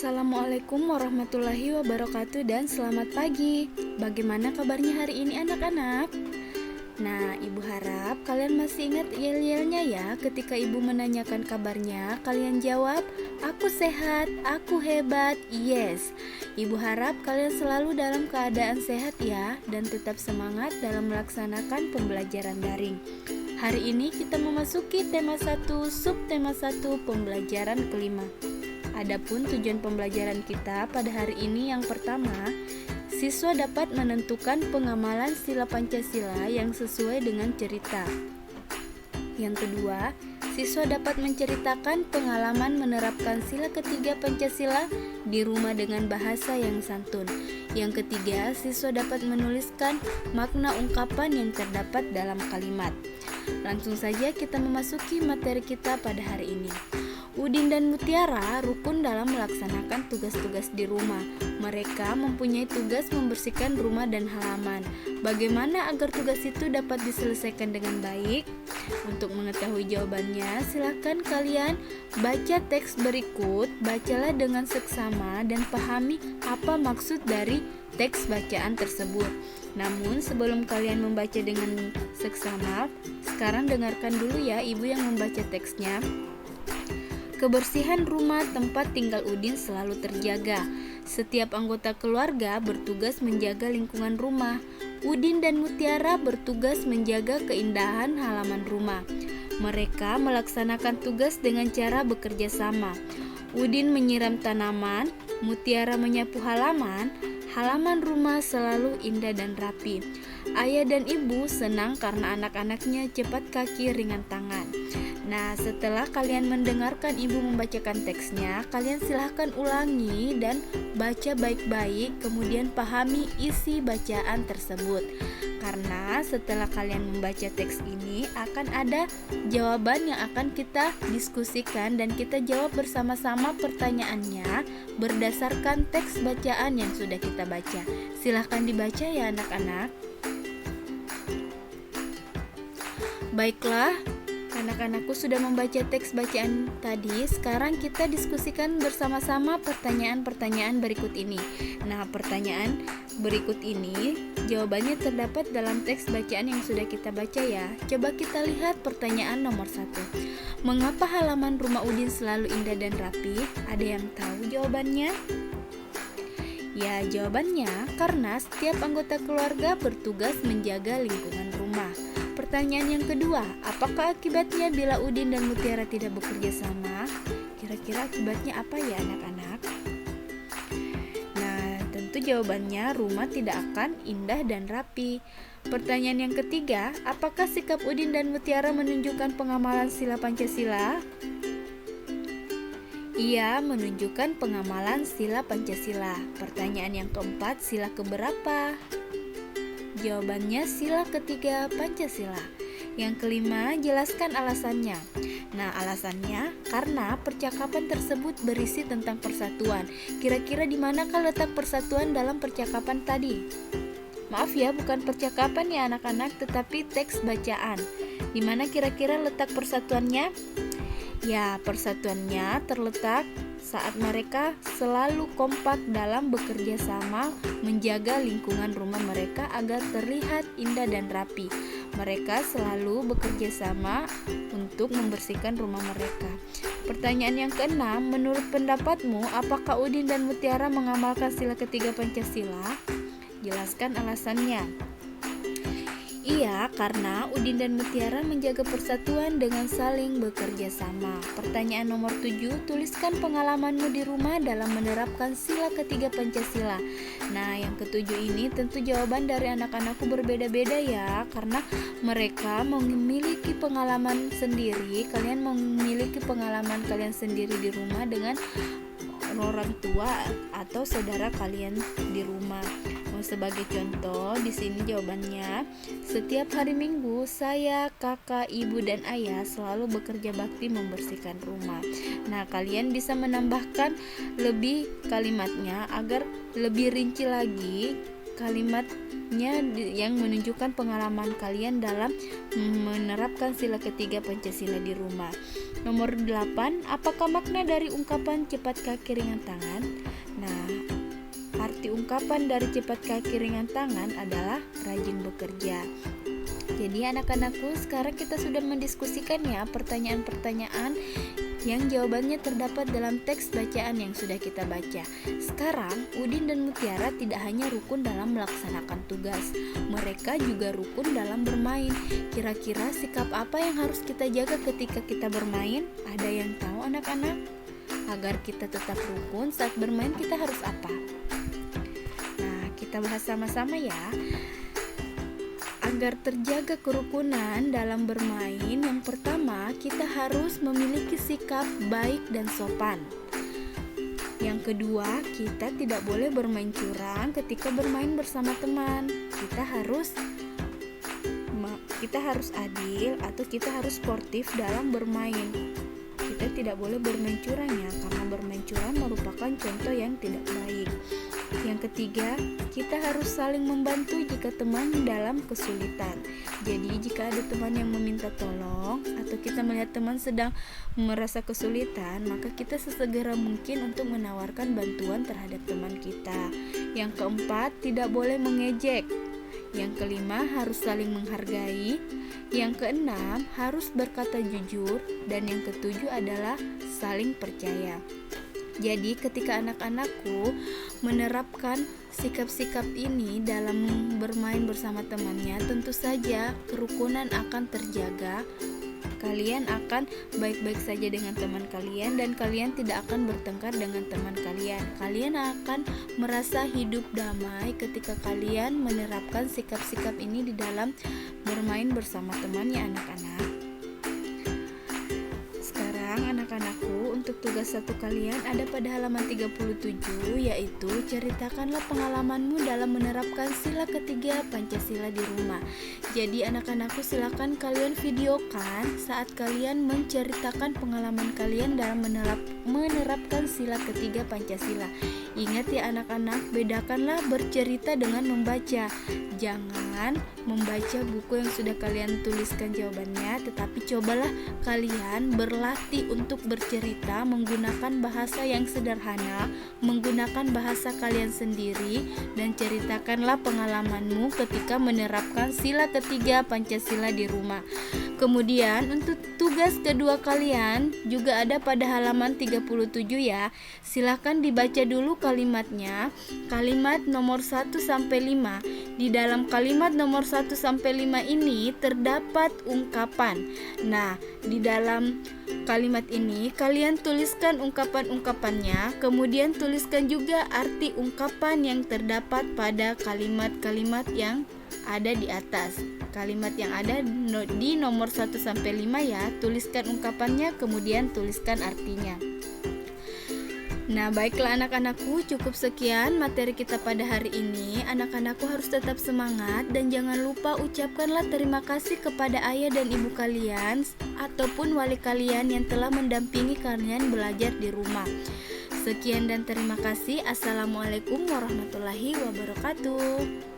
Assalamualaikum warahmatullahi wabarakatuh dan selamat pagi. Bagaimana kabarnya hari ini anak-anak? Nah, ibu harap kalian masih ingat yel-yelnya ya. Ketika ibu menanyakan kabarnya, kalian jawab, aku sehat, aku hebat, yes. Ibu harap kalian selalu dalam keadaan sehat ya, dan tetap semangat dalam melaksanakan pembelajaran daring. Hari ini kita memasuki tema 1, subtema 1, pembelajaran kelima. Adapun tujuan pembelajaran kita pada hari ini yang pertama, siswa dapat menentukan pengamalan sila Pancasila yang sesuai dengan cerita. Yang kedua, siswa dapat menceritakan pengalaman menerapkan sila ketiga Pancasila di rumah dengan bahasa yang santun. Yang ketiga, siswa dapat menuliskan makna ungkapan yang terdapat dalam kalimat. Langsung saja kita memasuki materi kita pada hari ini. Udin dan Mutiara rukun dalam melaksanakan tugas-tugas di rumah. Mereka mempunyai tugas membersihkan rumah dan halaman. Bagaimana agar tugas itu dapat diselesaikan dengan baik? Untuk mengetahui jawabannya, silakan kalian baca teks berikut, bacalah dengan seksama dan pahami apa maksud dari teks bacaan tersebut. Namun sebelum kalian membaca dengan seksama, sekarang dengarkan dulu ya ibu yang membaca teksnya. Kebersihan rumah tempat tinggal Udin selalu terjaga. Setiap anggota keluarga bertugas menjaga lingkungan rumah. Udin dan Mutiara bertugas menjaga keindahan halaman rumah. Mereka melaksanakan tugas dengan cara bekerja sama. Udin menyiram tanaman, Mutiara menyapu halaman. Halaman rumah selalu indah dan rapi. Ayah dan ibu senang karena anak-anaknya cepat kaki ringan tangan. Nah, setelah kalian mendengarkan ibu membacakan teksnya, kalian silahkan ulangi dan baca baik-baik, kemudian pahami isi bacaan tersebut. Karena setelah kalian membaca teks ini, akan ada jawaban yang akan kita diskusikan dan kita jawab bersama-sama pertanyaannya berdasarkan teks bacaan yang sudah kita baca. Silahkan dibaca ya anak-anak. Baiklah, anak-anakku sudah membaca teks bacaan tadi. Sekarang kita diskusikan bersama-sama pertanyaan-pertanyaan berikut ini. Nah, pertanyaan berikut ini jawabannya terdapat dalam teks bacaan yang sudah kita baca ya. Coba kita lihat pertanyaan nomor 1. Mengapa halaman rumah Udin selalu indah dan rapi? Ada yang tahu jawabannya? Ya, jawabannya karena setiap anggota keluarga bertugas menjaga lingkungan rumah. Pertanyaan yang kedua, apakah akibatnya bila Udin dan Mutiara tidak bekerja sama? Kira-kira akibatnya apa ya anak-anak? Nah, tentu jawabannya rumah tidak akan indah dan rapi. Pertanyaan yang ketiga, apakah sikap Udin dan Mutiara menunjukkan pengamalan sila Pancasila? Ia menunjukkan pengamalan sila Pancasila. Pertanyaan yang keempat, sila keberapa? Jawabannya sila ketiga Pancasila. Yang kelima, jelaskan alasannya. Nah, alasannya karena percakapan tersebut berisi tentang persatuan. Kira-kira di manakah letak persatuan dalam percakapan tadi? Maaf ya, bukan percakapan ya anak-anak, tetapi teks bacaan. Di mana kira-kira letak persatuannya? Ya, persatuannya terletak saat mereka selalu kompak dalam bekerja sama menjaga lingkungan rumah mereka agar terlihat indah dan rapi. Mereka selalu bekerja sama untuk membersihkan rumah mereka. Pertanyaan yang keenam, menurut pendapatmu, apakah Udin dan Mutiara mengamalkan sila ketiga Pancasila? Jelaskan alasannya. Iya, karena Udin dan Mutiara menjaga persatuan dengan saling bekerja sama. Pertanyaan nomor 7, tuliskan pengalamanmu di rumah dalam menerapkan sila ketiga Pancasila. Nah, yang ketujuh ini tentu jawaban dari anak-anakku berbeda-beda ya, karena mereka memiliki pengalaman sendiri. Kalian memiliki pengalaman kalian sendiri di rumah dengan orang tua atau saudara kalian di rumah. Sebagai contoh, di sini jawabannya, setiap hari Minggu saya, kakak, ibu, dan ayah selalu bekerja bakti membersihkan rumah. Nah, kalian bisa menambahkan lebih kalimatnya agar lebih rinci lagi kalimatnya yang menunjukkan pengalaman kalian dalam menerapkan sila ketiga Pancasila di rumah. Nomor 8, apakah makna dari ungkapan cepat kaki ringan tangan? Nah, arti ungkapan dari cepat kaki ringan tangan adalah rajin bekerja. Jadi anak-anakku, sekarang kita sudah mendiskusikan ya pertanyaan-pertanyaan yang jawabannya terdapat dalam teks bacaan yang sudah kita baca. Sekarang, Udin dan Mutiara tidak hanya rukun dalam melaksanakan tugas, mereka juga rukun dalam bermain. Kira-kira sikap apa yang harus kita jaga ketika kita bermain? Ada yang tahu anak-anak? Agar kita tetap rukun saat bermain, kita harus apa? Nah, kita bahas sama-sama ya. Agar terjaga kerukunan dalam bermain, yang pertama kita harus memiliki sikap baik dan sopan. Yang kedua, kita tidak boleh bermain curang ketika bermain bersama teman. Kita harus adil atau kita harus sportif dalam bermain. Kita tidak boleh bermain curang ya, karena bermain curang merupakan contoh yang tidak baik. Yang ketiga, kita harus saling membantu jika teman dalam kesulitan. Jadi jika ada teman yang meminta tolong atau kita melihat teman sedang merasa kesulitan, maka kita sesegera mungkin untuk menawarkan bantuan terhadap teman kita. Yang keempat, tidak boleh mengejek. Yang kelima, harus saling menghargai. Yang keenam, harus berkata jujur. Dan yang ketujuh adalah saling percaya. Jadi ketika anak-anakku menerapkan sikap-sikap ini dalam bermain bersama temannya, tentu saja kerukunan akan terjaga. Kalian akan baik-baik saja dengan teman kalian dan kalian tidak akan bertengkar dengan teman kalian. Kalian akan merasa hidup damai ketika kalian menerapkan sikap-sikap ini di dalam bermain bersama temannya anak-anak. Anak-anakku, untuk tugas satu kalian ada pada halaman 37, yaitu ceritakanlah pengalamanmu dalam menerapkan sila ketiga Pancasila di rumah. Jadi anak-anakku, silakan kalian videokan saat kalian menceritakan pengalaman kalian dalam menerapkan sila ketiga Pancasila. Ingat ya anak-anak, bedakanlah bercerita dengan membaca. Jangan membaca buku yang sudah kalian tuliskan jawabannya, tetapi cobalah kalian berlatih untuk bercerita menggunakan bahasa yang sederhana, menggunakan bahasa kalian sendiri, dan ceritakanlah pengalamanmu ketika menerapkan sila ketiga Pancasila di rumah. Kemudian untuk tugas kedua kalian juga ada pada halaman 37 ya. Silahkan dibaca dulu kalimatnya. Kalimat nomor 1 sampai 5. Di dalam kalimat nomor 1 sampai 5 ini terdapat ungkapan. Nah, di dalam kalimat ini kalian tuliskan ungkapan-ungkapannya, kemudian tuliskan juga arti ungkapan yang terdapat pada kalimat-kalimat yang ada di atas. Kalimat yang ada di nomor 1 sampai 5 ya, tuliskan ungkapannya, kemudian tuliskan artinya. Nah, baiklah anak-anakku, cukup sekian materi kita pada hari ini. Anak-anakku harus tetap semangat dan jangan lupa ucapkanlah terima kasih kepada ayah dan ibu kalian ataupun wali kalian yang telah mendampingi kalian belajar di rumah. Sekian dan terima kasih. Assalamualaikum warahmatullahi wabarakatuh.